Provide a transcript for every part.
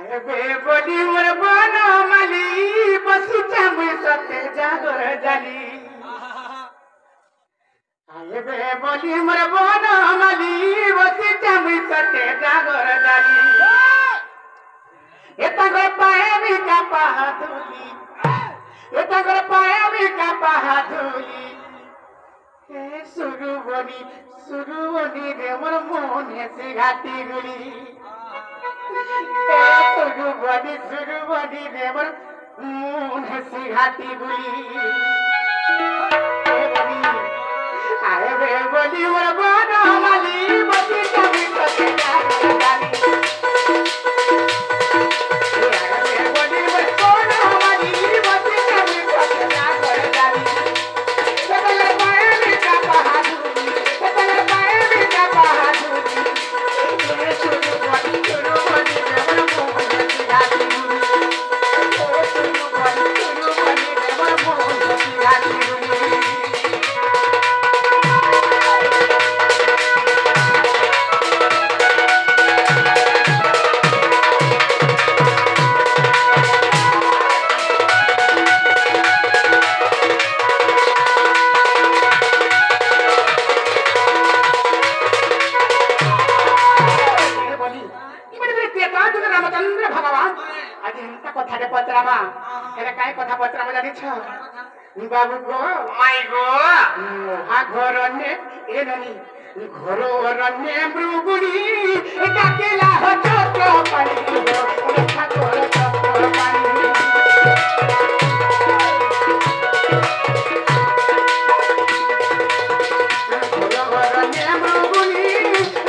बे बोली मोर बन माली बसी चामुई सते जागर जाली आए बे बोली मोर बन माली बसी चामुई सते जागर जाली एता गए पाए भी का पहाधुली एता गए पाए भी का पहाधुली ए सुरुवनी रे मोर मोने से घाटी गुली सुरुवनी रे मोर मोने से घाटी गुली आए बे बोली मोर बन माली बसी चामुई सते जागर जाली बाबू गो माई गो आ घर ने ए ननी घर ने मृगुनी डाकेला हो चक्र पानी हो ठाकुर चक्र पानी घर ने मृगुनी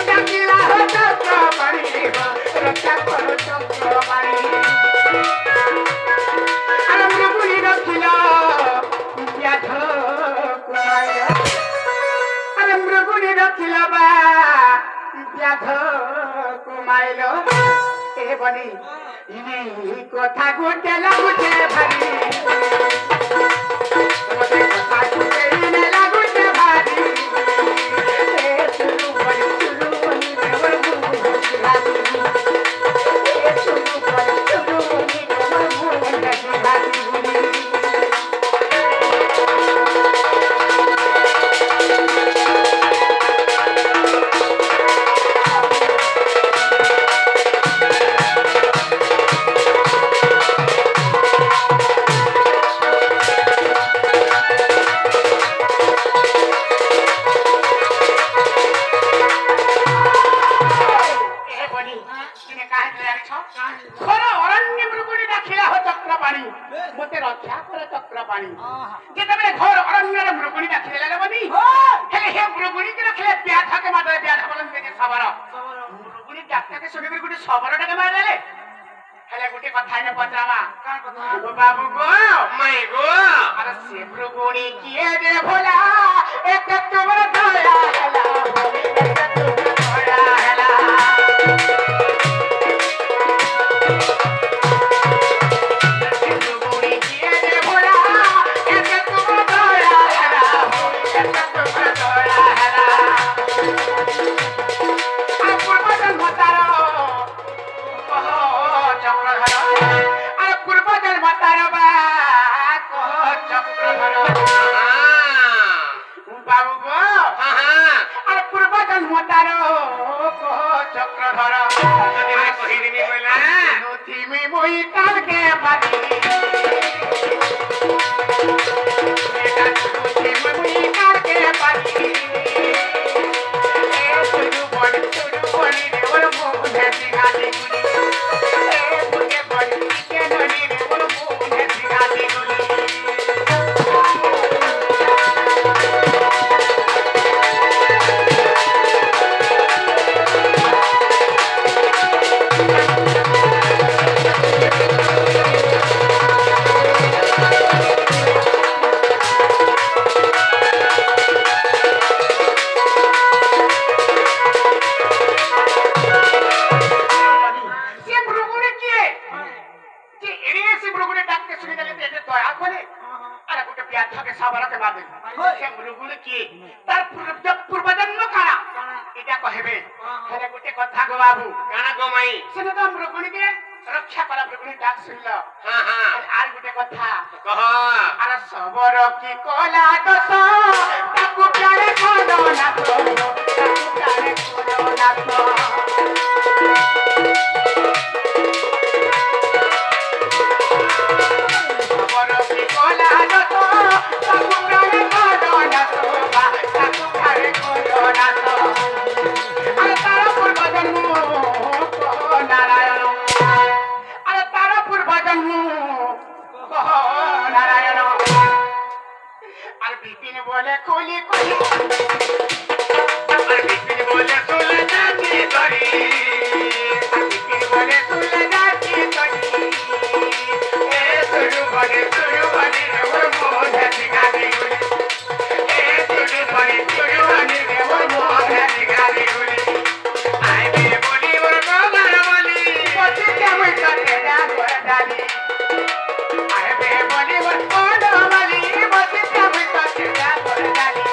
डाकेला हो चक्र पानी हो ठाकुर चक्र पानी अरे मृगुनी रखिला अरे मृगुनी रखिला बा ब्याध कुमाइलो ए बनी इने कथा गोटे लागुचे भारी गोटे कथा गोटे इने लागुचे भारी ए सुरुवनी देवर मुंह भारी ए सुरुवनी देवर मुंह भारी मते रक्षा कर चक्र पानी जेतबे घर अरण्य मृगुनी देखले ले बनी हेले हे मृगुनी के रखले ब्याधा के मारे ब्याधा बोलन के सबर मृगुनी डाक्टर के सुनि गुडी सबर के मारे ले हेले गुटी कथा ने पत्रावा का कथा बाबू गो मई गो अरे से मृगुनी किए दे भोला एक तोर दया हला एक तोर दया हला रक्षा कला प्रभुनी डाक सुनल हां हां आर गुटे कथा कह अरे सबर की कोला दस ताकू प्यारे कोलो ना तो ताकू प्यारे कोलो ना तो सबर की कोला दस ताकू प्यारे कोलो ना तो ताकू प्यारे कोलो ना तो अरे तारा पूर्व जन्म को नारायण अरे तारा पूर्व जन्म नारायण और बिपिन बोले खोली खोली और बिपिन बोले सुले जाती तोरी और बिपिन बोले सुले जाती तोरी ए सुरु बने रे वो मोह दिखा दे ए सुरु बने रे वो मोह दिखा दे आए मेरे बोली मोर गोबर बोली पति क्या मैं करते जा गोर डाली आए मेरे बोली मोर गोबर बोली पति क्या मैं करते जा गोर डाली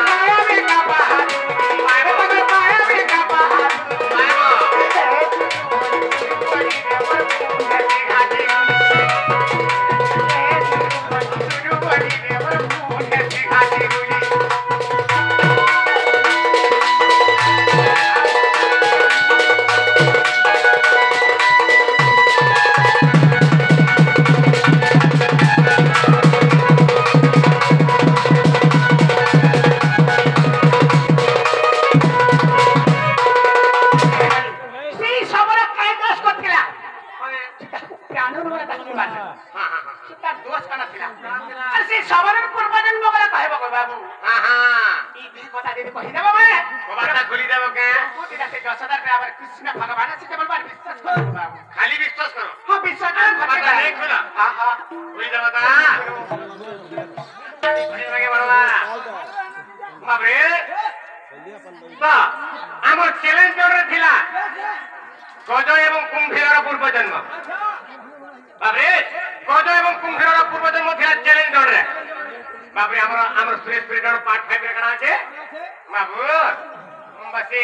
माया में का बहादुर माया में का बहादुर बोली रे वो मोह दिखा दे सुरु बोली रे वो मोह दिखा दे कृष्ण भगवान से केवल बात विश्वास करो बाबू खाली विश्वास करो हां विश्वास करो बात नहीं खुला हां हां खुली दे बता बड़ी लगे बड़वा बाप रे तो हमर চ্যালেঞ্জ জোরে थिला গজ এবং কুম্ভীরর পূর্ব জন্ম বাপ রে গজ এবং কুম্ভীরর পূর্ব জন্ম थिला চ্যালেঞ্জ জোরে বাপ রে हमर সুরেশ পিরিয়ডর পার্ট 5 রে কানা আছে বাবু বসে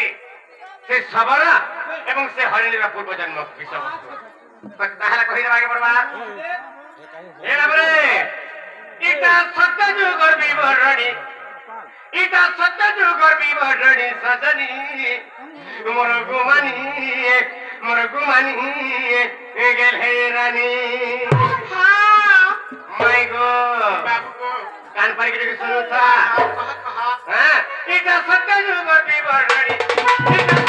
से सबरा एवं से हरिणीर पूर्व जन्म विषय ताहला कहि देबाके परबा ए बाबरे इटा सत्य जुगर विवरणी इटा सत्य जुगर विवरणी सजनी मोर गुमानी गेल हे रानी हां माय गो बाबू कान पर के सुनो था हां इटा सत्य जुगर विवरणी इटा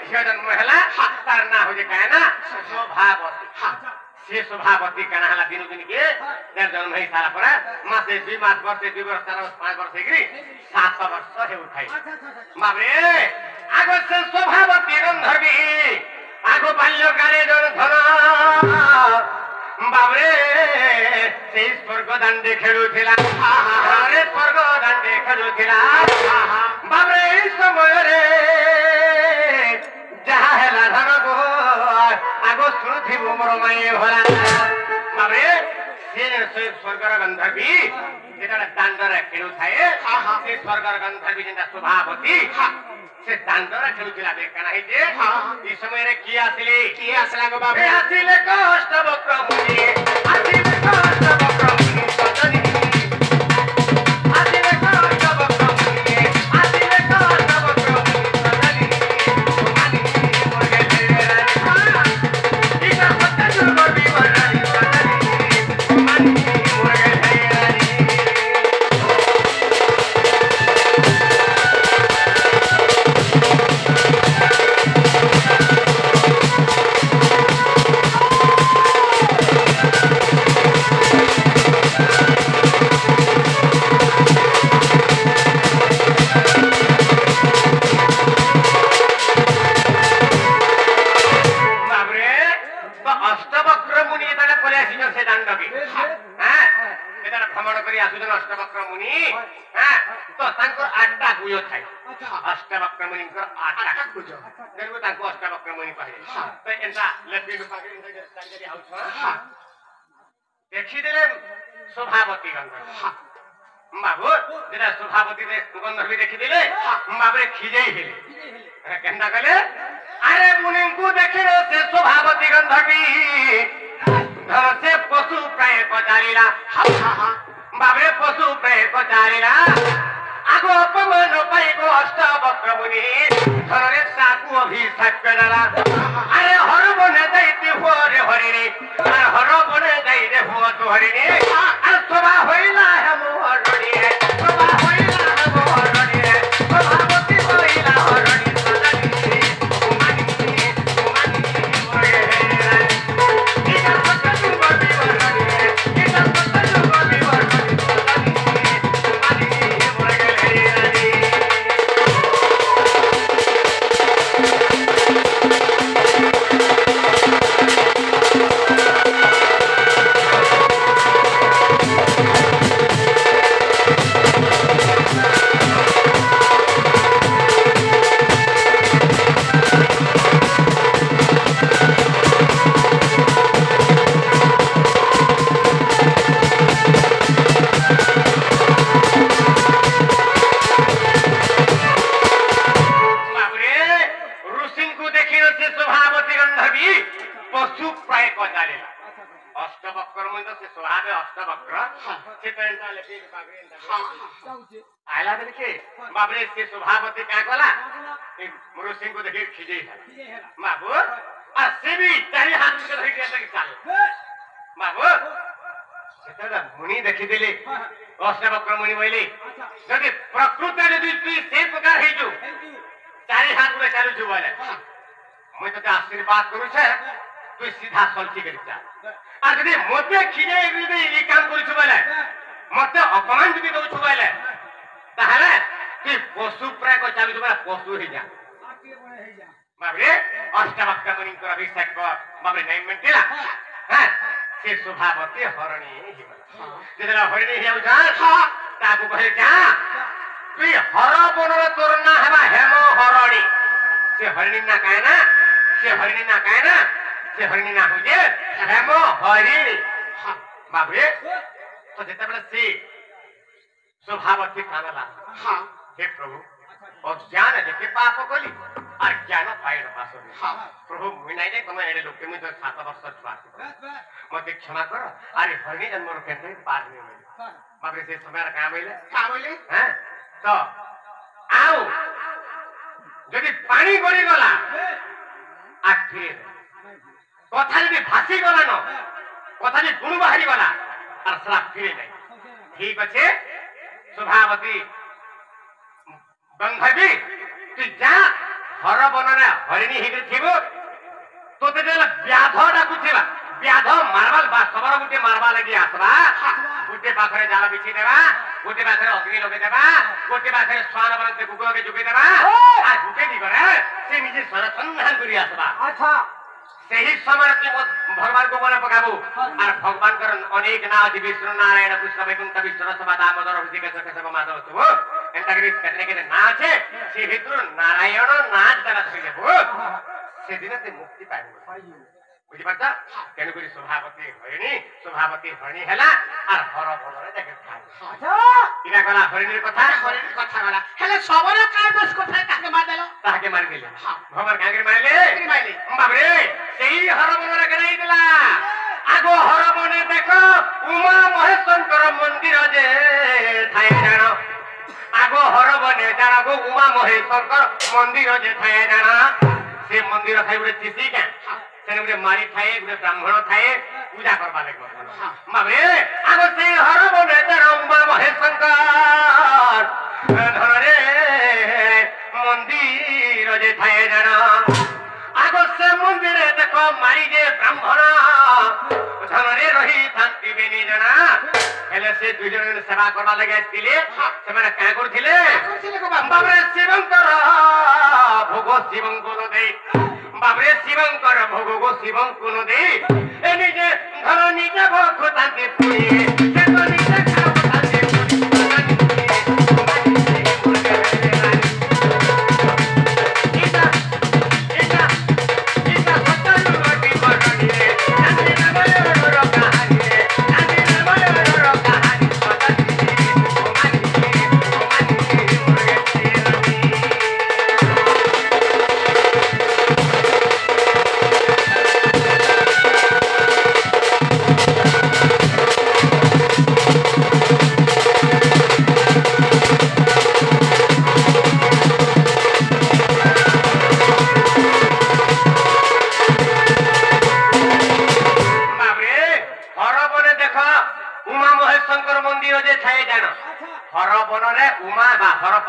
झियो जन्म हैला तार ना हो जे काहे ना शोभावती से शोभावती काना हला दिन दिन के जर जन्म है सारा पर मासे 2 मास वर्ष 2 वर्ष 4 वर्ष 5 वर्ष हेगरी 7 वर्ष हे उठाई बाबरे आगो से शोभावती गंधर्वी आगो बाल्यकाले जन धन बाबरे से स्वर्ग दांडे खेलुथिला अरे स्वर्ग दांडे खेलुथिला बाबरे समय रे जहा हैला धन गो आगो सुथि मोर माये होला बाबरे से स्वर्गर गंधर्वी जेटा दांडरे खेलु थाए से स्वर्गर गंधर्वी जेटा शोभावती से दांडरे खेलुथिला बेकाना है जे ई समय रे की आसला गो बाबरे आसिले कष्ट बक्रमुनि आसिले कष्ट बक्रमुनि सजनी आसिले कष्ट बक्रमुनि आसिले कष्ट बक्रमुनि सजनी मानी मोर गेले इना सत्य जुगर बिवरानी सजनी मानी मोर गेले अष्टवक्र मुनि तो तांको 8टा गुयो थाय अष्टवक्र मुनि को 8टा गुयो तेरगो तांको अष्टवक्र मुनि कहे तो एंता लपी को पाके इंदा तांगरी आउछ देखि देले शोभावती गंधर्व बाबू जेना शोभावती ने गंधर्वी देखि देले बाबरे खिजेई हेले केंदा कहले अरे मुनि को देखिरो से शोभावती गंधर्वी धर से पशु प्राय पचारीला बाबरे पशु प्राय पचारीला आगो अपमान पाइको अष्टवक्र मुनि धररे साकु अभिशाप करला अरे हर बने दैति हो रे हरि रे अरे हर बने दै रे हो तो हरि रे अरे शोभा होइला है मोर हरि रे शोभा होइला है मोर हरि रे शोभावती होइला हरि सजनी आइला देखे बाबरे से शोभावती का कोला मुरु सिंह को देखे खिजे है बाबू आ से भी चारि हाथ के धरि के चल बाबू सेटा मुनि देखि देले अष्टवक्र मुनि बोले जदि प्रकृति यदि तू से प्रकार हे जो चारि हाथ में चालू छु बोले मैं तो आशीर्वाद करू छे तू सीधा सलची करी चल आ जदि मोते खिजे यदि ई काम करू छु बोले मते अपमान जदि दउ छु बोले ताहले तू पशु प्राय को चालू छु बोले पशु हे जा बाबरे अष्टवक्र मुनि को अभिषेक कर बाबरे नहीं मेंटेला हां से शोभावती हरणी हिमला जेला हरणी हेउ जा ताकू कहे जा तू हर बनर तोर ना हेबा हेमो हरणी से हरणी ना काहे ना से हरणी ना काहे ना से हरणी ना हो जे हेमो हरिणी बाबरे तो जेता बेला से शोभावती कानला हां हे प्रभु अज्ञान देखे पाप कली और ज्ञान पाइन पास हां प्रभु मुई नाही जे तमे एडे लोके मुई तो 7 वर्ष छुआ मते क्षमा कर अरे हरणी जन्म रो केते पार नहीं होले बाबरे से समय का बोले हैं तो आओ जदि पानी गरी गला आखिर कथा जदि भासी गला न कथा जदि गुण बाहरी गला और श्राप फिरे नहीं ठीक अच्छे शोभावती गंधर्वी तू जा हर बनरे हरिणी हिगरे थिबो तोते जेला ब्याध डाकुथिबा ब्याध मारबाल बा सबर गुटे मारबा लागि आसबा गुटे पाखरे जाला बिछि देबा गुटे पाखरे अग्नि लगे देबा गुटे पाखरे स्वान बनते कुकुर के जुगे देबा आ गुटे दिगरे से निजे सरसंधान करी आसबा अच्छा सही समय भगवान को बना पकाबो और भगवान कर अनेक नाम अछि विष्णु नारायण कृष्ण वैकुंठ विष्णु सभा दामोदर हृषिकेश केशव माधव छबो एंता करी कतने के ना छे से भितर नारायण नाच दाना छबो से दिन ते मुक्ति पाइबो बुझि पड़ता केन करी सभापति हरिणी हैला और हर भलरे जाके खाय अच्छा इना कला हरिणी कथा गला हेले सबरे काय बस कथा काके मार देलो ताके मार गेले भगवान काके मारले बाप रे सेही हर भलरे गनाई देला आगो हर बने देखो उमा महेशंकर मंदिर जे थाए जानो आगो हर बने जाना गो उमा महेशंकर मंदिर जे थाए जाना से मंदिर खाइ उडे तिसी के सेने उडे मारी थाए उडे ब्राह्मण थाए पूजा करबा लागो बाबे आगो से हर बने जाना उमा महेशंकर धरे मंदिर जे थाए जाना आगो से मंदिर देखो मारी जे ब्राह्मण धरे रही शांति बेनी जना हेले से दुई जन सेवा करबा लागि आइतिले से माने का करथिले बाबरे शिवंकर भोग शिवंकर दे बाबरे शिवंकर भोग शिवंकर दे ए निजे धर निजे भोग तांते पुरी से तो निजे खाओ तांते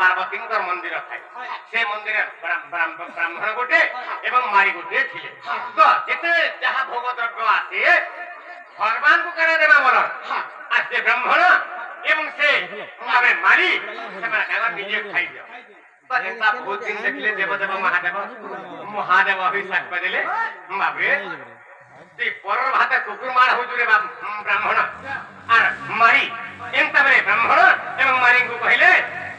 मंदिर थाए से मंदिर ब्राह्मण गोटे एवं मारी गोटे थिले तो जेते जहा भोग द्रव्य आसे भगवान को करे देबा बोल आ से ब्राह्मण एवं से मारे मारी से मारा कागर निजे खाइ दियो तो एता बहुत दिन देखले देवदेव महादेव अभिषेक करेले बाबे से परर भाते कुकुर मार हुजुरे ब्राह्मण आर मारी एंता बे ब्राह्मण एवं मारी को कहले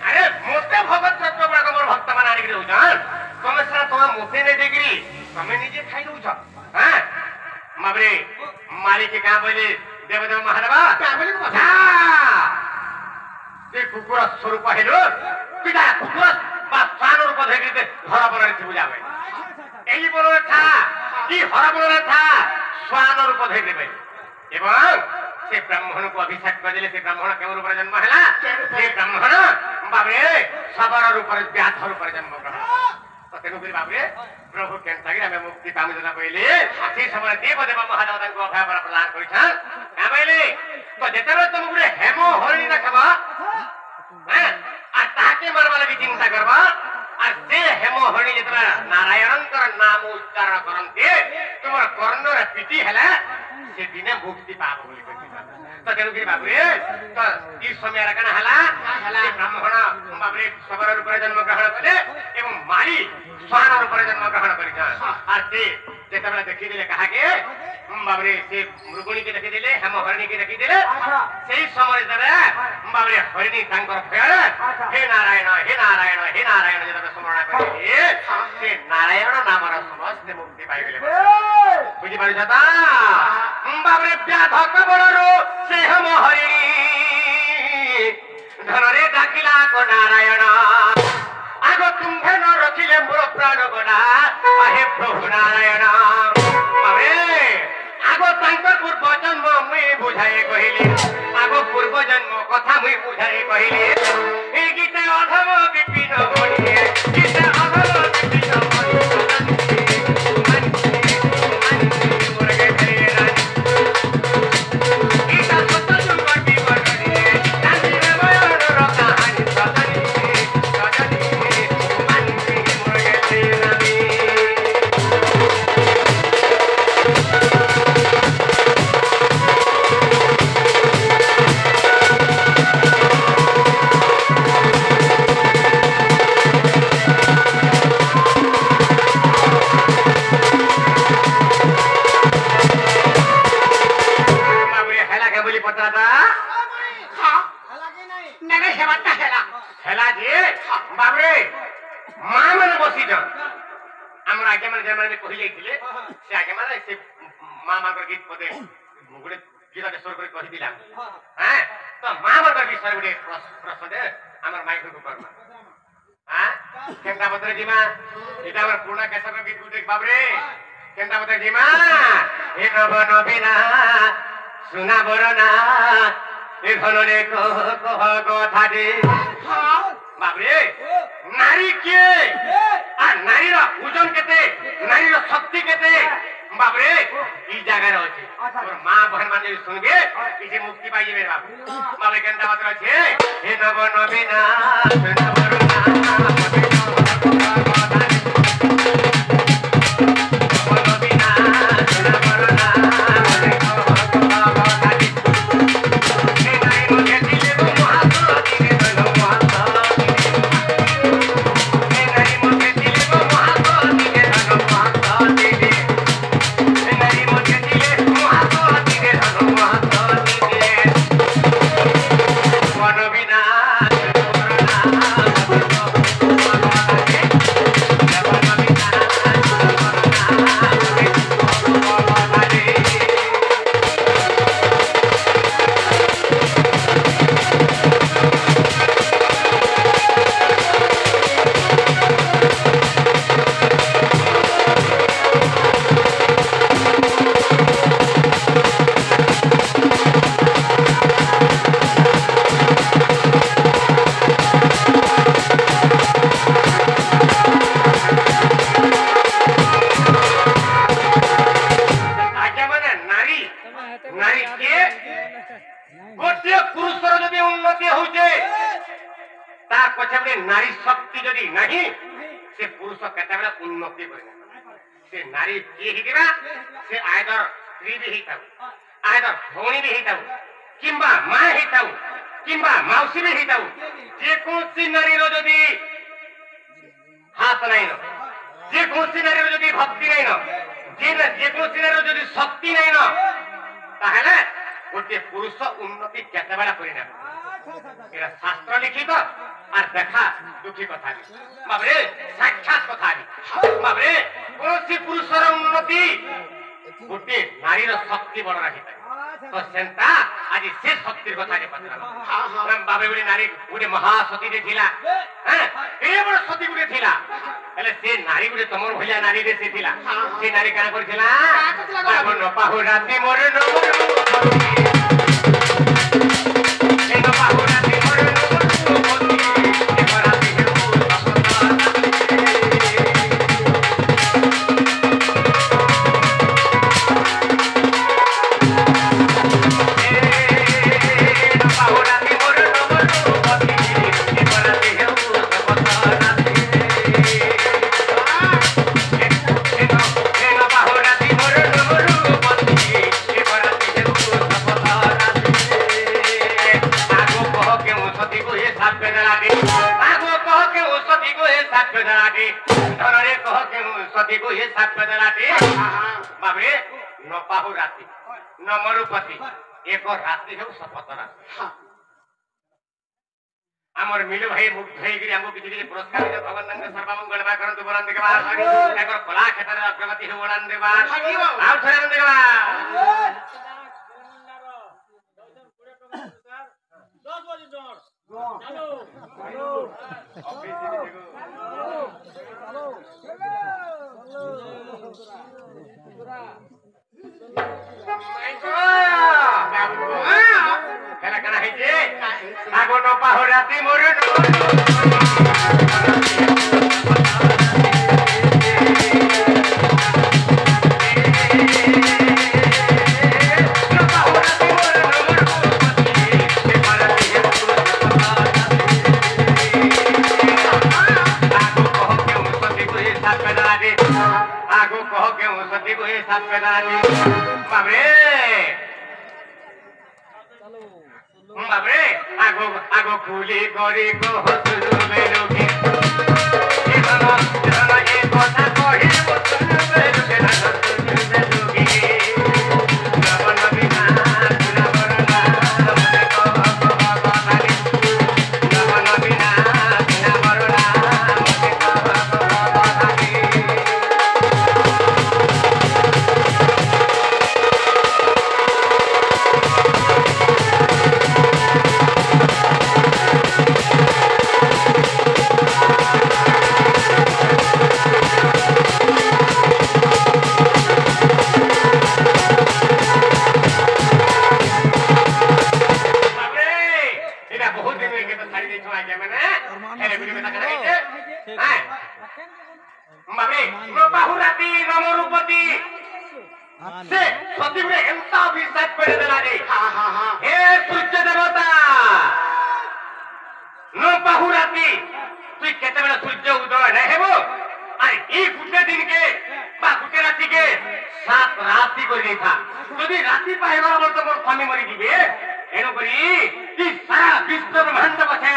अरे मोते भगत तत्व बड़ा मोर भक्त मान आनी रहू जान तुम सरा तुम मोते ने देगरी तुम निजे खाइ रहू छ हां माबरे मारी के का बोले देवदेव महादेव का बोले को से कुकुर स्वरूप हेलो पिता कुकुर बा स्वान रूप धरि दे घर बनरे थि बुझावे एही बोलरे था कि हर बोलरे था स्वान रूप धरि दे एवं से ब्राह्मण को अभिषेक कर दिले से ब्राह्मण केव रूप जन्म हैला से ब्राह्मण बाबरे सबर रूप व्याध रूप जन्म ग्रहण तो तेनु करी बाबरे प्रभु केन थागी हमें मुक्ति पामी देना पहिले से समय देवदेव महादेव तांको अभय पर प्रदान करिछन आबैले तो जेतरो तुम गुरे हेमो हरिणी देखबा हैं आ ताके मारबा लागि चिंता करबा आ से हेमो हरिणी जेतरा नारायणकर नाम उच्चारण करन्ते तुमर कर्ण रे पिटी हैला से दिने मुक्ति पाबो बोली तो तेनु करी बाबरे तो ई समय रकना हला से ब्राह्मण बाबरे सबर रूप जन्म ग्रहण कले एवं मारी स्वान रूप जन्म ग्रहण करिछा आ से जेतबेला देखि दिले कहा के बाबरे से मृगुणी के देखि दिले हेम हरिणी के देखि दिले सेही समय जरे बाबरे हरिणी तांकर भय हे नारायण हे नारायण हे नारायण जेतबे स्मरण करिले से नारायण नामर समस्त मुक्ति पाइ गेले बुझि पारि छता बाबरे व्याध कबररो से हम हरिणी धनरे डाकिला को नारायण आगो तुम्हे न रखिले मोर प्राण गला हे प्रभु नारायण बाबरे आगो तांकर पूर्व जन्म मुई बुझाए कहिले आगो पूर्व जन्म कथा मुई बुझाए कहिले ए गीते अधम विपिन मणि गीते अधम विपिन मणि ମାଇମାନେ ମାନେ କହି ଯାଇଥିଲେ ସେ ଆଗେ ମାନେ ସେ ମା ମାନଙ୍କର ଗୀତ ପଦେ ଗୋଟେ ଗୀତଟେ ସ୍ୱର କରି କହିଥିଲା ହଁ ତ ମା ମାନଙ୍କର ବିଷୟରେ ଗୋଟେ ପ୍ରଶ୍ନଟେ ଆମର ମାଇକକୁ କର୍ମା ହଁ କେନ୍ତା ପତ୍ର ଯିମା ଏଇଟା ଆମର ପୁରୁଣା କେଶର ଗୀତ ଗୋଟେ ବାବରେ କେନ୍ତା ପତ୍ର ଯିମା ଏ ନବ ନବୀନା ସୁନା ବରନା ଏ ଘନରେ କହ କଥାଟେ বাবরে নারী কে আর নারীর ওজন কেতে নারীর শক্তি কেতে বাবরে এই জায়গায় আছে তোর মা বহন মানে শুনবে এই যে মুক্তি পাই যাবে বাবু বাবরে কেনটা মাত্র আছে হে নব নবীনা नारी शक्ति जदि नहीं से पुरुष केतेबेला उन्नति करे से नारी के हिदिबा से आइदर स्त्री भी हिताउ आइदर भौणी भी हिताउ किंबा मां हिताउ किंबा माउसी भी हिताउ जे कोसी नारी रो जदि हाथ नहीं न जे कोसी नारी रो जदि भक्ति नहीं न जे कोसी नारी रो जदि शक्ति नहीं न ताहले गोटे पुरुष उन्नति केतेबेला करे ना एरा शास्त्र लिखित और देखा दुखी कथा बाबरे साक्षात कथा बाबरे कोसी पुरुषर उन्नति गोटे नारीर शक्ति बड़ रही तो सेंता आज से शक्ति कथा के पत्र बाबे गोटे नारी गोटे महासती जे थिला हैं ए बड़ सती गोटे थिला हेले से नारी गोटे तमर भलिया नारी रे से थिला से नारी का करथिला बाबो न पाहु राती मोर न बाबरे न पाहु राति न मरुपति एक राति हो शपथ राति आमर मिलु भाई मुक्त होई गिरी हमको किछि किछि पुरस्कार दे भगवान नंग सर्वमंगल बा करंतु बरन देबा एकर कला क्षेत्र रे अग्रगति हो बरन देबा आउ थरे देबा 10 बजे डर चलो आगो न पाहु राति मोर आगो कह के सती को साथ पैदा बाबरे बाबरे आगो आगो खुली करी को सुनु बेरुके ए धन धन ए कथा कहि सुनु बेरुके ना सुनु बेरुके नवन बिना सुना बरना मते कह कथानी नवन बिना सुना बरना मते कह कथानी से सती गुरे एंता अभिशाप करे देला रे हां हां हां हे सूर्य देवता नो पाहुराती तुई केते बेला सूर्य उदय नै हेबो अरे ई गुटे दिन के बा गुटे राती के 7 राती कर देथा यदि राती पाइबार बोल तो मोर स्वामी मरि दिबे एनो करी ई सारा विश्व ब्रह्मांड बचे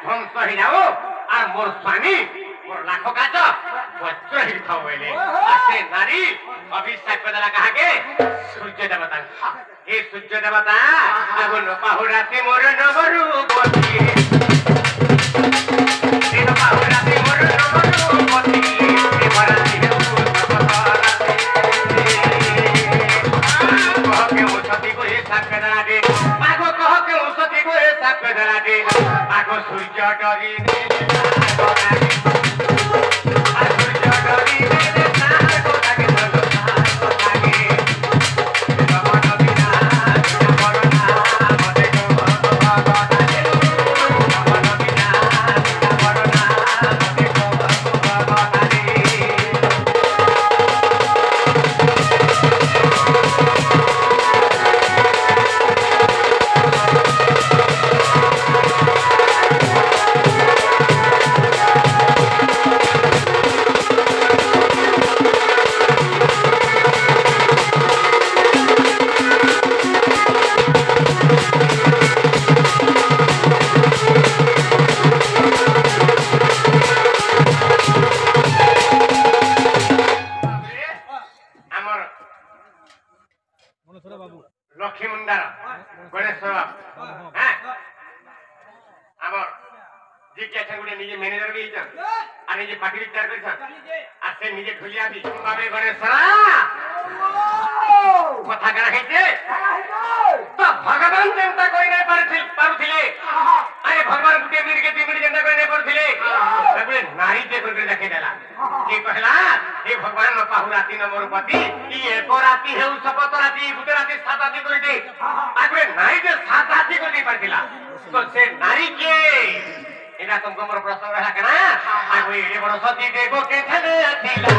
ध्वंस हो जाओ और मोर स्वामी मोर लाखो काच वज्र ही खाओ बोले आसे नारी अभिशाप देला कहा के सूर्य देवता हे सूर्य देवता आगो न पाहुराती मोर नवरु गोती हे न पाहुराती मोर नवरु गोती हे मराती हे आगो सूर्य डरी लक्ष्मी मुंडार गणेश आमर जी के अच्छा गुटे निजे मैनेजर भी हिचन आ निजे पार्टी विचार करछन आ से निजे ढोलिया भी बाबे गणेश कथा करा हेते तो भगवान जनता कोई नहीं पारुथिले अरे भगवान गुटे मिनिट के 2 मिनिट जनता कोई नहीं पारुथिले सबले नारी जे करके देखे देला के कहला हे भगवान न पाहुराती न मोर पति ई एक राती हेउ सपत राती गुटे राती 7 राती कर दे आगरे नारी जे 7 राती कर दे पारथिला तो से नारी के एना तुमको मोर प्रश्न रहा केना आगो एडे बड़ सती देखो के थने थिला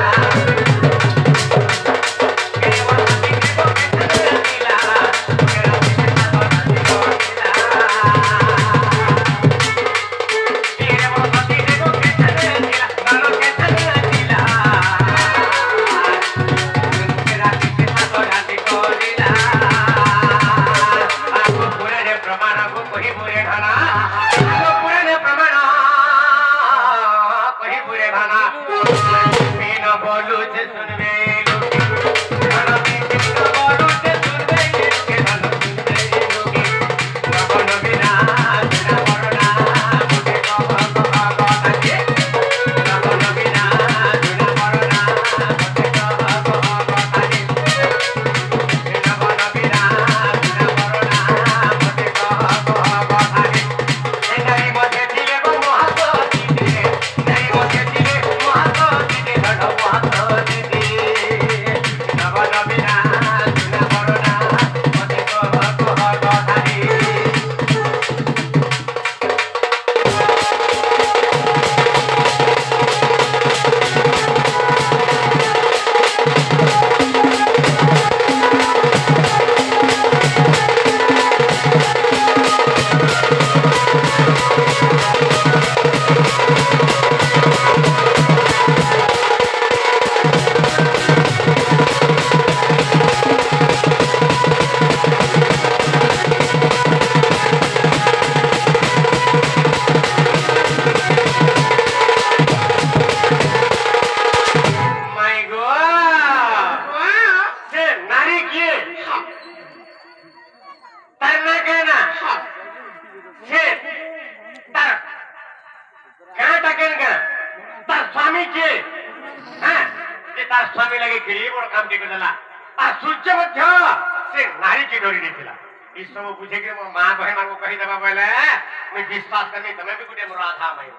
स्वामी लगे केली बड़ काम के करला आ सूर्य मध्य से नारी की डोरी देथिला ई सब बुझे के मो मां बहन मां को कहि देबा पहले मैं विश्वास करनी तमे भी गुटे मोर आधा भाई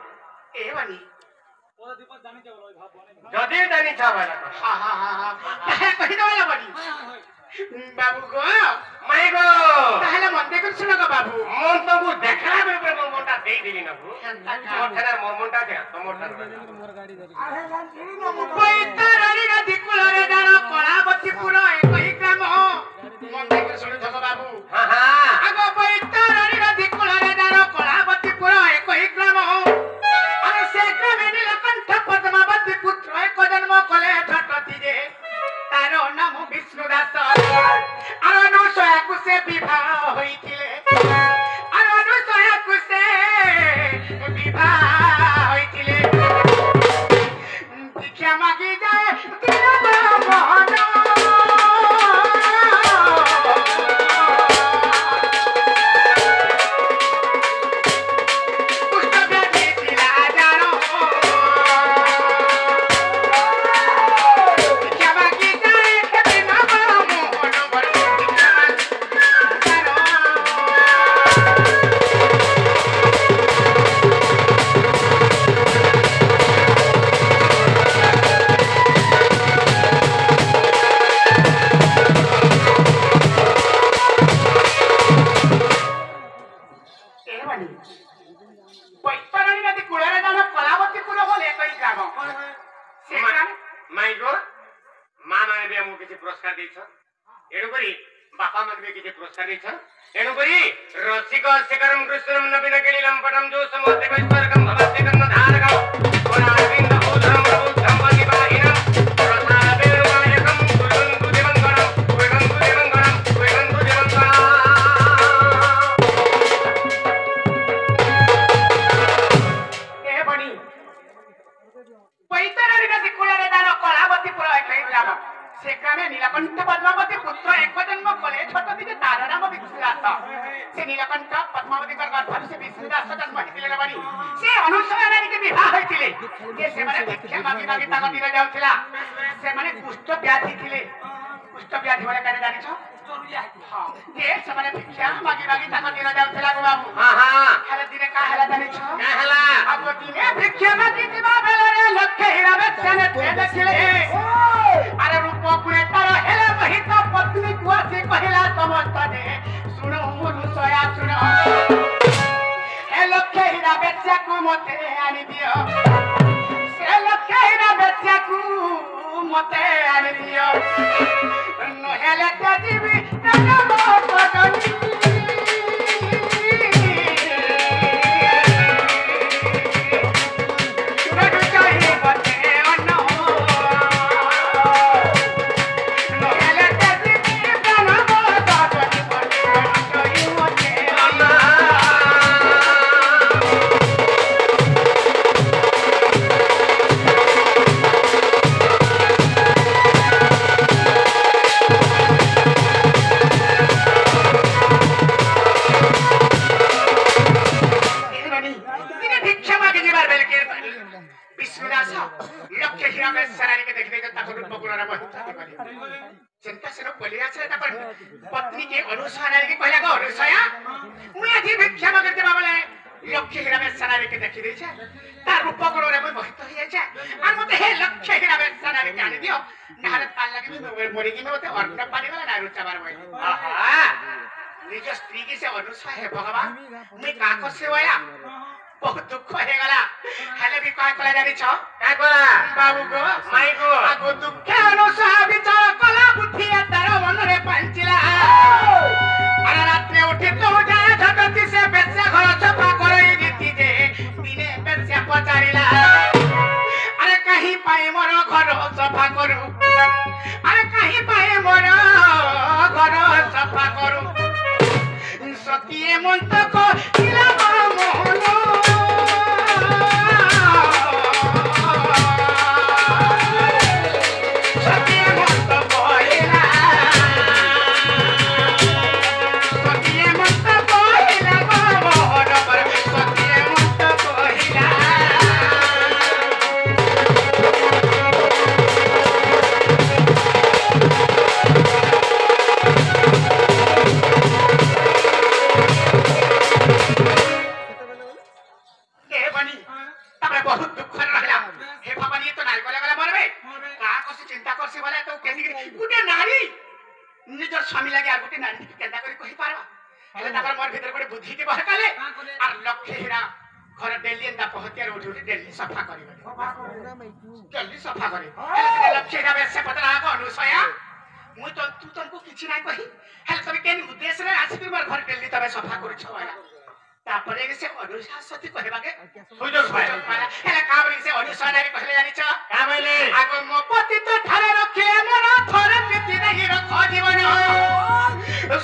ए बनी ओरा दीपक जानि छ बोलो भाव बने जदी जानि छ भाई हां हां हां हां कहि देबा बनी बाबू को माई गो ताहले मन देखर सुनो का बाबू मन तो को देखला बे पर मोर मोटा देई दिली न को मोर थाना मोर मोटा दे तो मोर गाड़ी अरे कोई तारानी ना दिकुल रे जानो कला बत्ती पुरो से विवाह होइतिले और अनुसया कुसे विवाह होइतिले भिक्षा मागी जाए दिल मोहन बापा मगवे किती पुरस्कार द्यायचं एणुकरी रसिक अस्यकरम कृष्णम नवीन केली लंपटम जो समोते वैस्वर्गम भवस्य कर्णधारकम और अरविंद उद्धरम प्रबुद्धम पतिपाहिनम रसावेरुमायकम कुलंतु देवंगणम कुलंतु देवंगणम कुलंतु देवंगणम ए बणी पैतरारी नदी कुळारे दान कलावती पुर ऐकई जाब से ग्रामे नीलकंठ पद्मावती पुत्र एक जन्म कले छोट दिके तारा नाम विष्णुदास से नीलकंठ पद्मावती कर गर्भ से विष्णुदास जन्म हितिले बणी से अनुसया नारी के विवाह होइतिले जे से माने भिक्षा मागी मागी ताक दिले जाउथिला से माने कुष्ठ व्याधि थिले कुष्ठ व्याधि वाला काने जानि छ हां जे से माने भिक्षा मागी मागी ताक दिले जाउथिला गो बाबू हां हां हला दिने का हला जानि छ का हला अब दिने भिक्षा मागी दिबा बेलरे लक्ष्य हीरा बेचने ते देखिले अरे रूप पुरे तार हेले महित पत्नी कुआसी कहिला समस्त दे सुनो अनुसया सुनो हे लक्ष्य हीरा बेचा को मते आनी दियो से लक्ष्य हीरा बेचा को मते आनी दियो न हेले ते जीवी न मोटनी पत्नी के अनुसार के कहला को अनुसया मुई आजी भिक्षा मागते बाबले लक्ष्य हीरा में सनारी के देखि दैछे तार रूप गुण रे मोहित हो जाय आ मते हे लक्ष्य हीरा में सनारी के आनी दियो नहरे ताल लगे में मोरी की मते अर्ध पानी वाला ना रुचा बार भाई आहा निज स्त्री की से अनुसया है भगवान मुई का को सेवाया बहुत दुख हो गला हेले भी काय कला जानि छ काय कला बाबू को माई को आगो दुख अनुसया विचार कला बुद्धि तार मन रे पंचिला अरे रात्रे उठी तो जाए झटती से बेचा घर सफा करई दिती जे दिने बेचा पचारिला अरे कहीं पाए मोर घर सफा करू अरे कहीं पाए मोर घर सफा करू सतिए मन तक किला मोहन निजर स्वामी लगे आ गोटे नारी केंदा करी कहि पारबा हेले ताकर मोर भीतर गोटे बुद्धि के बहकाले और लक्ष्य हीरा घर डेली एंदा पहतियार उठी उठी डेली सफा करिबे जल्दी सफा करे हेले लक्ष्य हीरा बेसे पतला को अनुसया मु तो तू तनको किछि नाही कहि हेले तबे केन उद्देश्य रे आसी मोर घर डेली तबे सफा करू छवाला तापरे से अनुसा सती कहबा के सुजोग पाला हेले काबरी से अनुसा नारी कहले जानि छ का बोले आगो मो पति तो थारे रखे मोर थरे पिति नहीं रख जीवन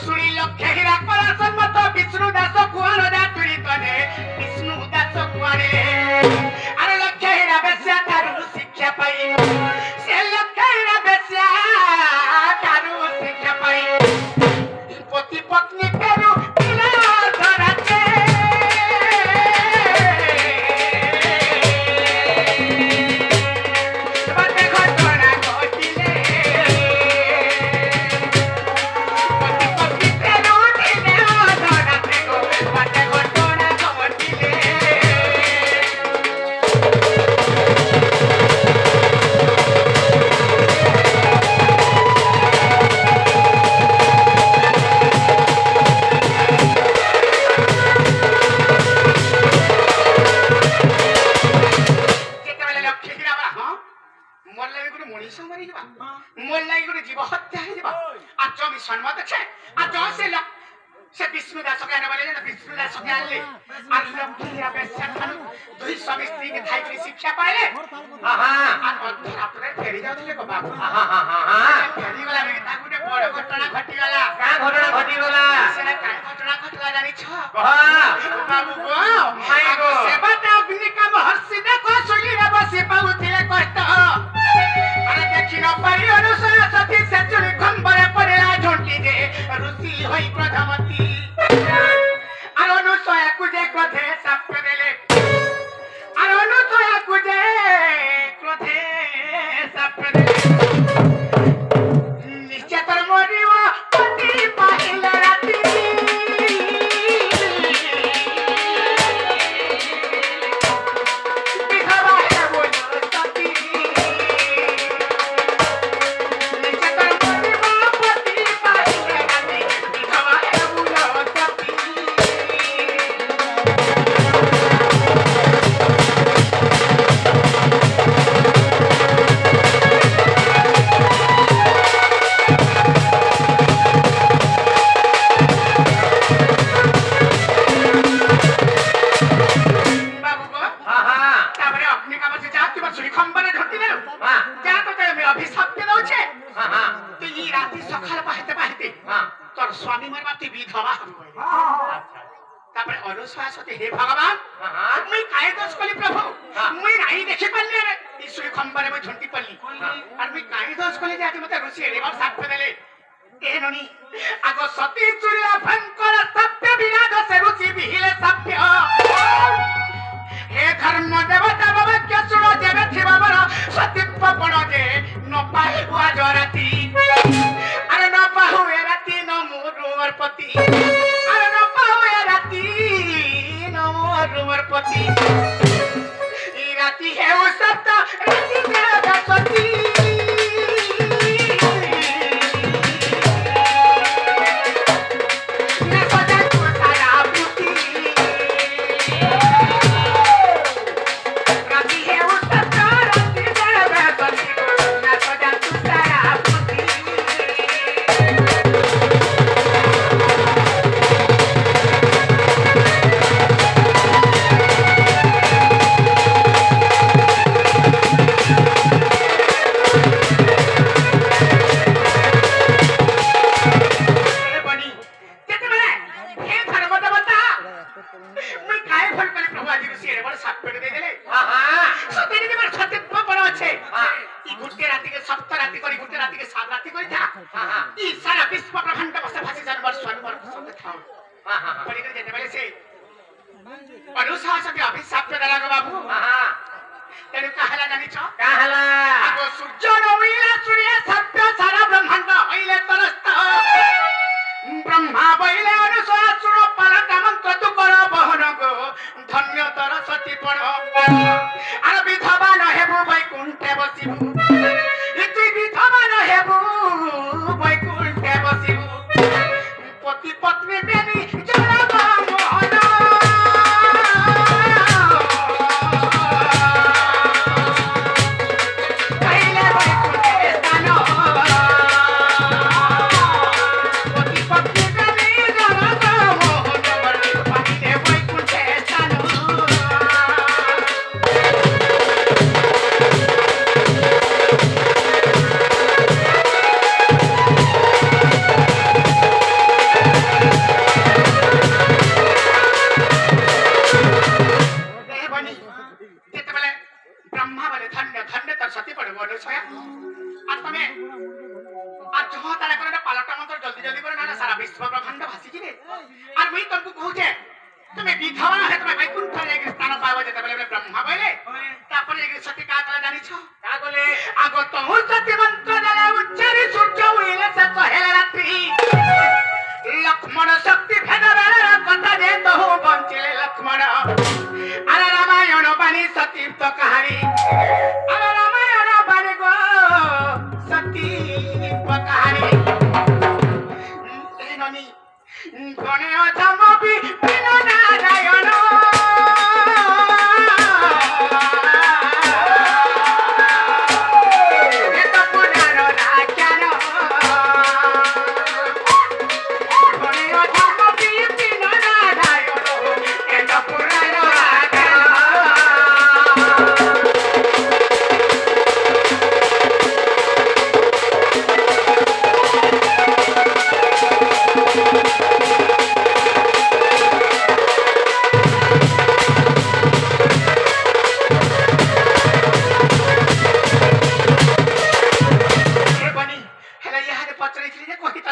सुनी लक्ष्य मोर लाई गुटे जीव हत्या हे जीव आ जो भी सम्मत छे आ जो से विष्णुदास के आने वाले ना विष्णुदास के आले आ लक्ष्मी आवे से खान दुई स्वामी स्त्री के थाई की शिक्षा पाइले हां आ अपने फेरी जाउଥିଲେ को बाबू हां फेरी वाला में ता गुटे बड़ घटना घटी गला का घटना घटी गला से का घटना घटला जानी छ बाबू गो माई गो सेवाटा बिनी काम हर्षि देखो सुली रे बसी पाउଥିଲେ कष्ट अरे देखि न पारी अनुसय सती से चुली खंबरे पड़ेला झोंटी जे ऋषि होई प्रथमती আর অনুসয়া কুজে ক্রোধে সাপ দেলে আর অনুসয়া কুজে ক্রোধে সাপ দেলে নিশ্চয় তোর মরিব পতি পাইলে রাতি বিধবা হেবো সতী নিশ্চয় তোর মরিব পতি পাইলে রাতি বিধবা হেবো সতী स्वामी मरबाती विधवा तापर अनुसया सती हे भगवान मैं काय दोष कली प्रभु मैं नाही देखि पल्ली रे ईश्वरी खंबरे में झंटी पल्ली और मैं काय दोष कली जे आज मते ऋषि रे बार साथ देले एननी आगो सती चुरिया भयंकर सत्य विनाश से ऋषि बिहिले सत्य हे धर्म देवता बाबा क्या सुनो जेबे थिबा बर सतीत्व पण जे न पाई बुआ जराती अरे न पाहु ए राती न मोर पति अरे न पाहु ए राती न मोर पति ई राती है ओ सत्ता राती मेरा सती न सजा तू सारा पुती राती है ओ सत्ता राती मेरा सती न सजा तू सारा पुती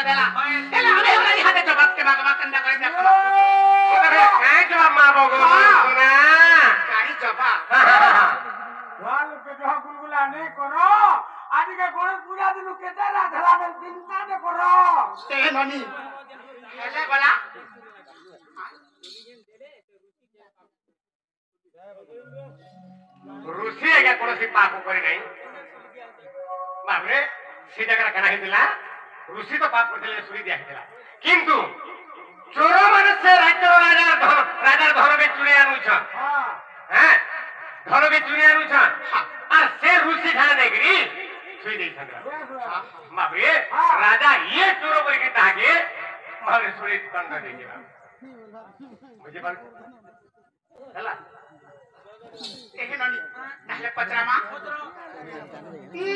देला हेले हमें हमरा यहाँ दे जवाब के मांग कंदा करे देखो ओरे काहे जवाब मांगो गो सुना काई जवाब वाल के जो गुलगुला नहीं करो आज के गणेश पूजा दिन केते राधला में चिंता न करो ते ननी हेले गला ऋषि आज्ञा कौन पाप करे नहीं बाबरे से जगह कहना हिला ऋषि तो पाप करते सुरी दिया हिला किंतु चोर माने से राज्य राजा धन में चुरे आनुछन हैं धन में चुरे आनुछन और से ऋषि खाना देकरी सुई दे संग्रह बाबरे राजा ये चोर करके ताके मारे सुरी दंड देला मुझे बात चला एहे ननी ताहले पचरामा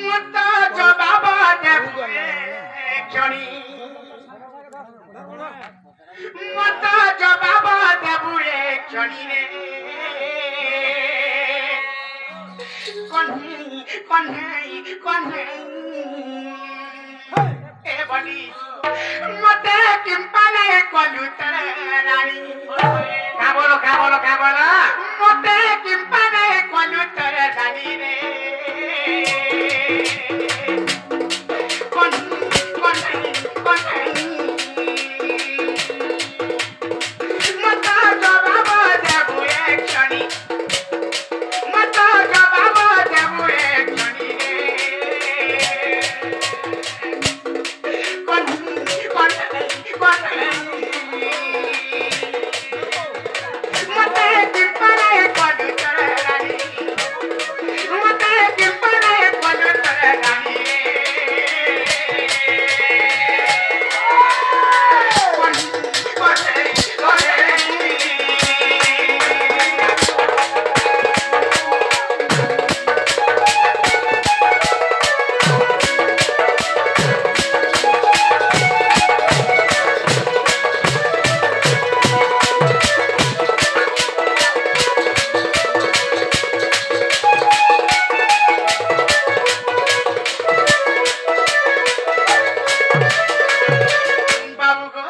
मत जवाब देबु क्षणी मत जवाब देबु क्षणी रे कन्हई ए बनी मते किंपाने कोलु तरे रानी क्या बोलो मते किंपाने कोलु तरे रानी रे कन्हई मत जवाब देबु क्षणी मत जवाब देबु क्षणी रे कन्हई मते किंपाने कोलु तरे रानी मते किंपाने कोलु तरे रानी बाबू को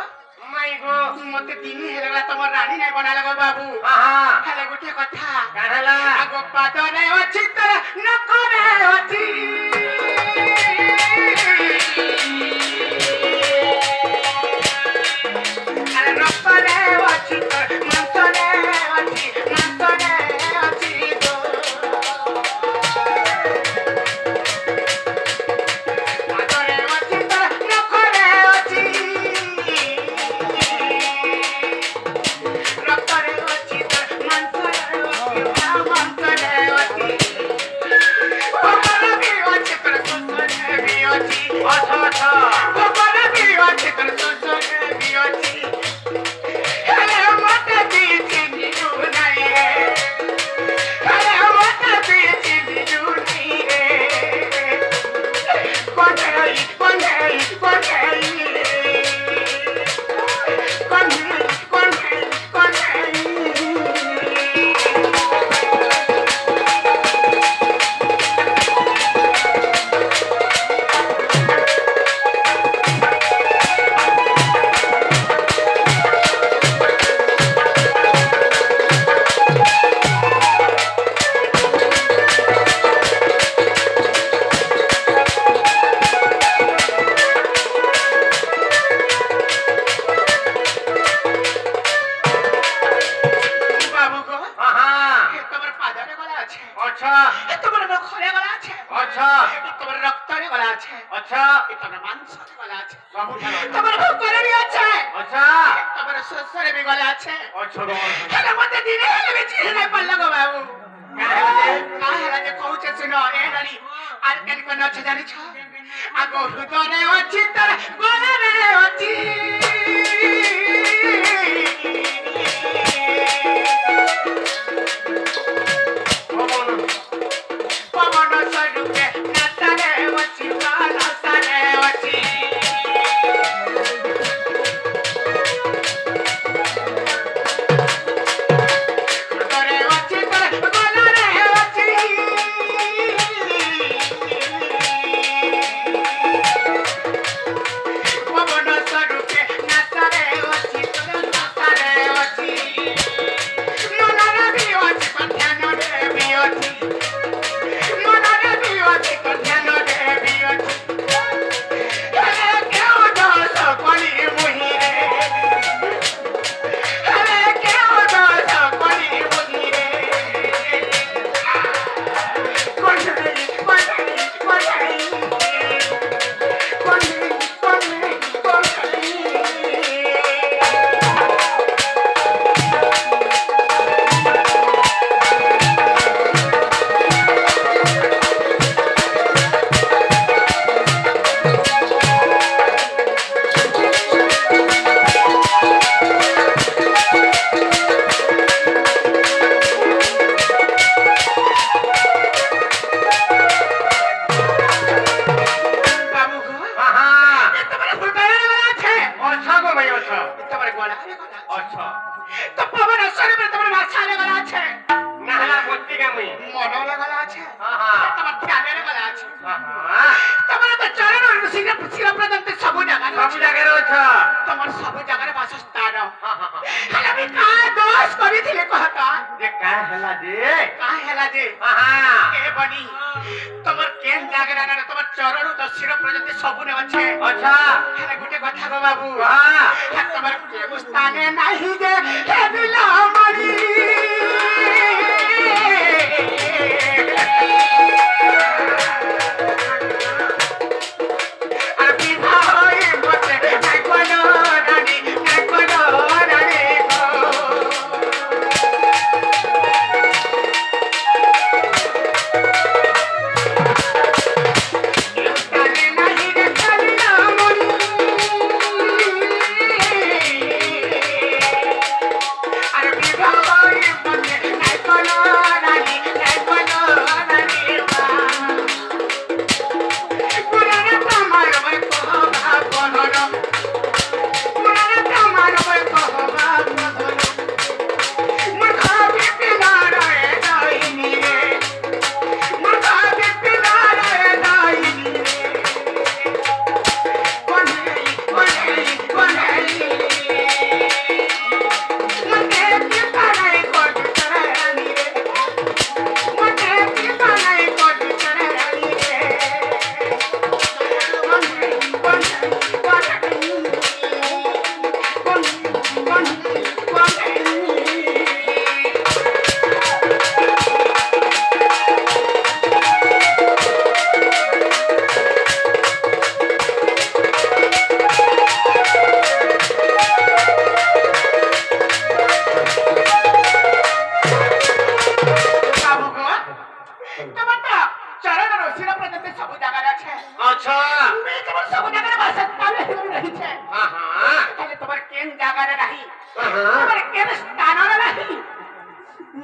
माई गो मते दिन हेला तमर रानी नै बनाला गो बाबू हाँ हेले गुटे कथा कहला आगो पादरे अछि तर नकरे अछि अरे नकरे अछि तर मंतरे अछि गो पादरे अछि तर नकरे अछि रक्तरे अछि तर मंतरे अछि बाबा भी अछि तर सुसरे भी अछि अच्छा अच्छा बाबा भी अछि तर सुसरे भी अछि हेले मते बीच निजु नाही रे हेले मते बीच निजु नाही रे कन्हई बाबू को हाँ तमर पादरे गला আছে अच्छा तमर नखरे गला আছে अच्छा तमर रक्तरे गला আছে अच्छा तमर मांसरे गला আছে सब उठा तमर भूकरे भी আছে अच्छा तमर ससरे भी गला আছে अच्छा दो हेले मते दिने हेले बेची नै पल्ला गो बाबू काहेला जे कहउछे सुनो ए नानी आर केन कोन छ जानि छ आगो हृदयरे अछि तर गलारे अछि पवन स्वरूपे नाचरे अछि नाचरे अछि हृदयरे अछि तर गलारे अछि पवन তোমার কেন জাগরা না তোমার চরণ তো শির পর্যন্ত সবুনে আছে আচ্ছা হেলে গুটে কথা গো বাবু হ্যাঁ তোমার কেউ স্থানে নাহি যে হে বিলামণি আর বিবাহ হয়ে বসে নাই কোনো রানী গো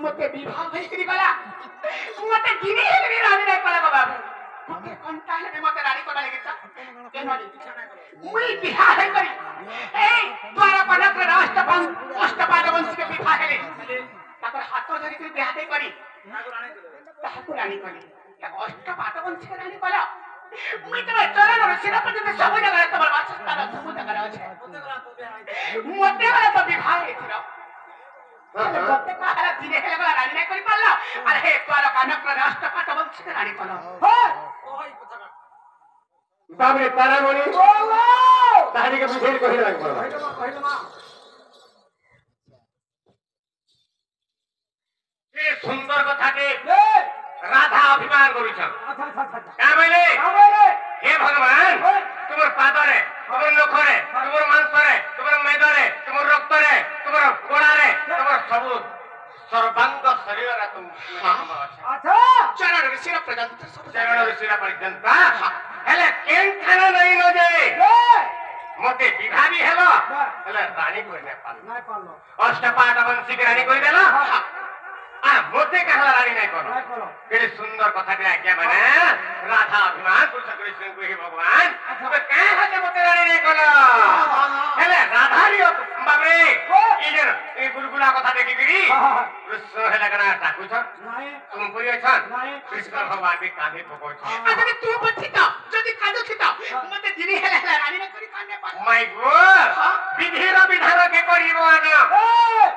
मते विवाह भइकरी गला मते गिनी हेलरी रानी नै कला गो बाबू मते कंटा हेले मते रानी कला लेगिसा केनोली मुई विवाह है करी ए द्वारा कनक अष्टपाद वंश के विवाह हेले ताकर हाथ धरि के विवाह दे करी ताको रानी कली या अष्टपाद वंश के रानी कला मुई तो चरण रे सिरा पर सब जगह तमर वासस्थान सब जगह अछि मते वाला तो विवाह है थिरो मते काला दिने हेले गला रानी नै करी पाला अरे हे द्वारा कनक अष्टपाद वंश के रानी कला हो ओही पता बाबरे तारामणि ओ तारी के बुझेर कहि लाग कहलमा ए सुंदर कथा के राधा अभिमान करू छ अच्छा का बोले हे भगवान तुमर पादरे तुमर नखरे तुमर मांसरे तुमर मेदरे तुमर रक्तरे तुमर गोड़ारे तुमर सब सर्वांग शरीर रा तुम अच्छा चरण रे सिरा पर्यंत सब चरण रे सिरा पर्यंत हेले केन खाना नहीं न जे मते विभावी हेलो हेले रानी कोइ नै पालो अष्टपाद वंशी के रानी कोइ देला आ मोते कहला रानी नै करो केडे सुंदर कथा के आज्ञा माने राधा अभिमान पुरुष कृष्ण को हे भगवान तबे काहे हते मोते रानी नै करो हेले राधा री बाबरे ए गुरुकुला कथा देखि गिरी कृष्ण हेले कना टाकु छ नाही तुम कोइ छ कृष्ण भगवान के कांधे पको छ अरे तू बचिता जदी कादो छिता मते दिनी हेले रानी नै करी काने पा माय गॉड विधि र विधान के करिबो आना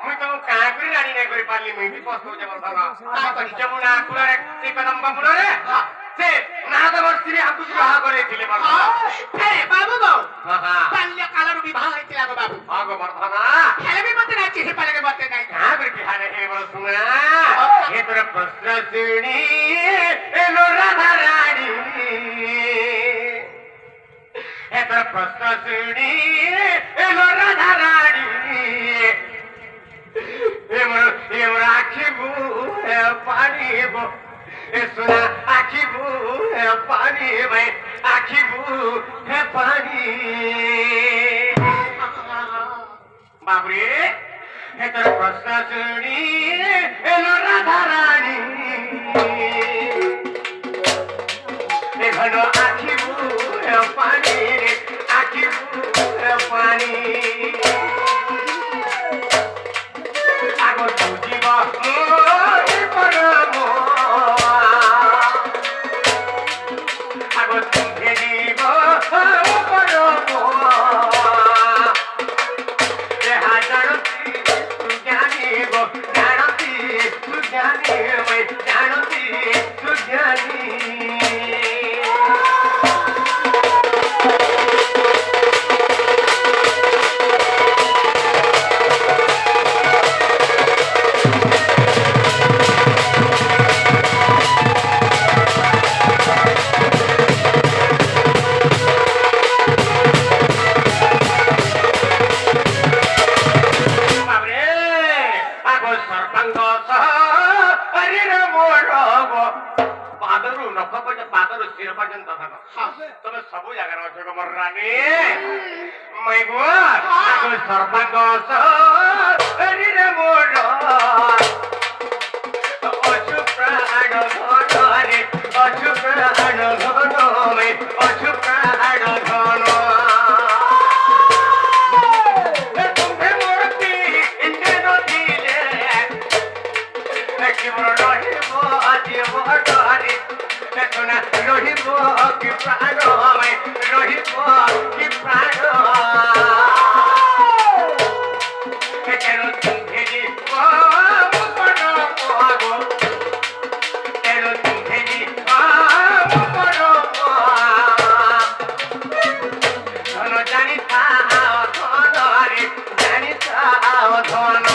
मुई तो कहाँ करी रानी नै करि पाली मुई भी पस्तो जबरदस्त जमुना कुलरे से कदम मुनरे से नादवर श्री हमकु विवाह करे थिले वर्धना हे बाबू गो हां बाल्य कालर विवाह हैतिला गो बाबू आगो वर्धना हेले भी मते नाची हे पाले के मते नै कहाँ करी बिहार हे बर सुना हे तोर प्रश्न सुनी ए लो राधा रानी हे तोर प्रश्न सुनी ए लो राधा रानी ए मोर आखी बु पानी बो ए सुना आखी बु पानी भाई आखी बु पानी बाबरे हे तोर प्रश्न सुनी ए लो राधा रानी ए घनो आखी बु पानी रे आखी बु पानी आगो तुझीबा मोरे परमो आगो तुझे जीवो परमो ए हाजरती तू जानती तू जानी मैं जानती तू जानी ଜାଗାରେ ଅଛ ମୋର ରାଣୀ ମାଇ ଗୋ ଆଗୁ ସର୍ବାଙ୍ଗ ସରିରେ ମୋର ଅଛୁ ପ୍ରାଣ ଧନରେ ଅଛୁ ପ୍ରାଣ ଧନ ଅଛୁ ପ୍ରାଣ ଧନ ତୁମେ ମୂର୍ତ୍ତି ଏତେ ନଥିଲେ କେବଳ ରହିବ ଜୀବନରେ সোনা রহিব কি প্রাণ রহিব কি প্রাণ কেন তুমি দিব মন পাগো কেন তুমি দিব মন ধন জানি থাও ধন রে জানি থাও ধন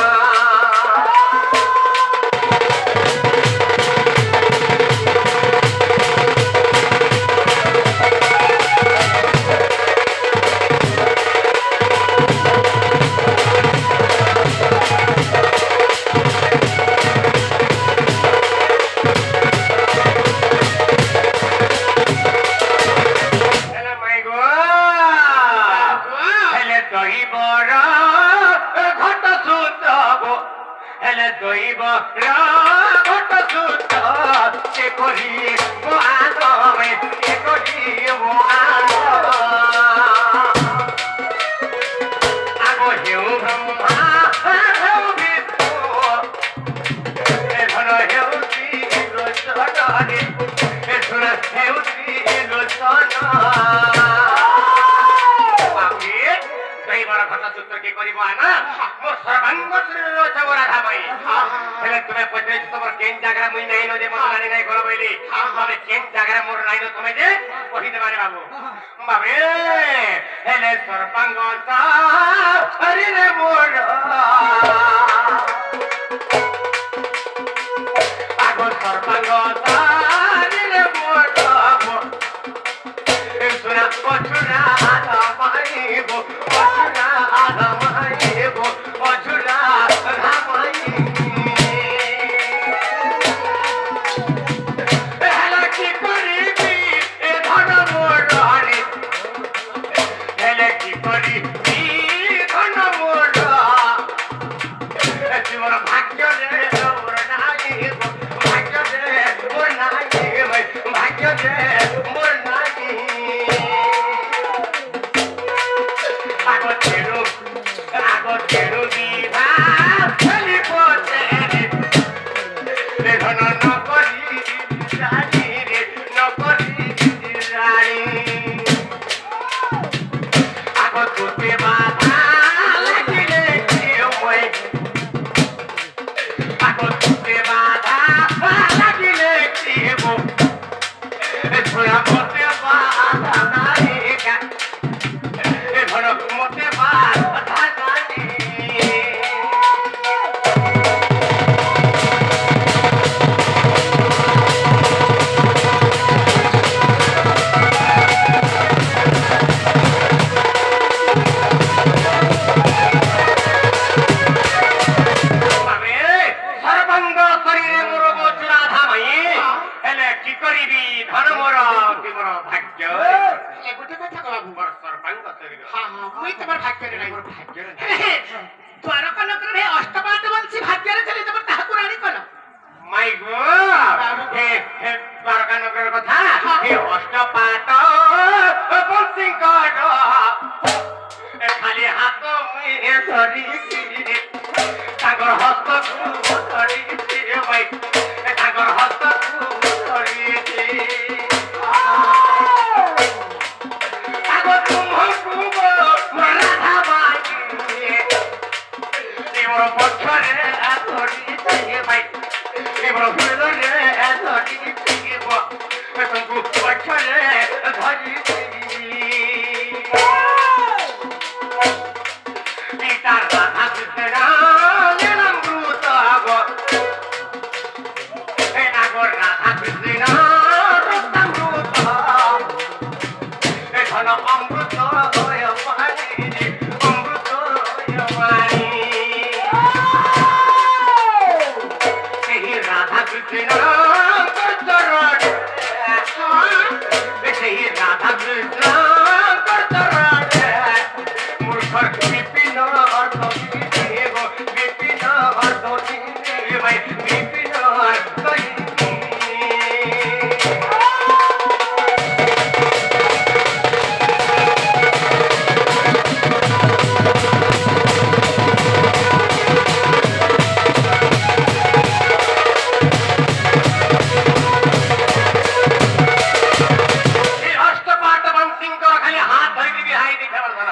ধন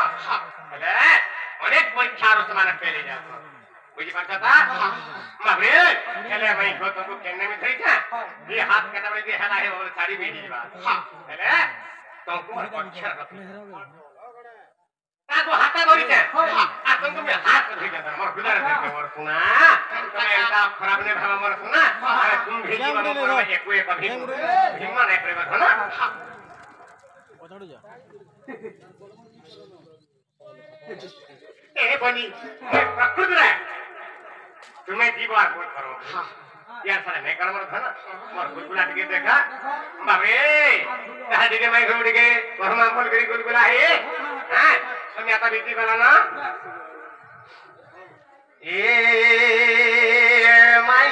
ହେଲେ ଅନେକ ପରୀକ୍ଷାରୁ ସେମାନେ ଫେଲ ହେଇଯାଉଛନ୍ତି ବୁଝିପାରୁଛ ତା ବାବରେ ହେଲେ ଭାଇ ତମକୁ କେନେ ବି ଧରିଛା ଏ ହାତ କେତେବେଳେ ବି ହେଲା ହେ ବୋଲେ ଶାଢୀ ଭିଡ଼ି ଯିବା ହେଲେ ତମକୁ ପରୀକ୍ଷା ରଖି ତାକୁ ହାତ ଧରିଛେ আর তুমি হাত ধরিছে মোর হৃদয় ধরিছে মোর সোনা তুমি এটা খারাপ নে ভাবা মোর সোনা আরে তুমি ভেজি বাবু মোর একু এক ভীম ভীম না প্রেম ধনা পছাড়ু যা এ বনি প্রকৃতি রে তুমি জীব আর কই করো ইয়ার সারা নে কর মোর ধনা মোর গুলগুলা টিকে দেখা বাবে তাহা দিকে মাই ঘর টিকে বর্মা ফল করি গুলগুলা হে হ্যাঁ তুমি आता बीती गला ना ए माई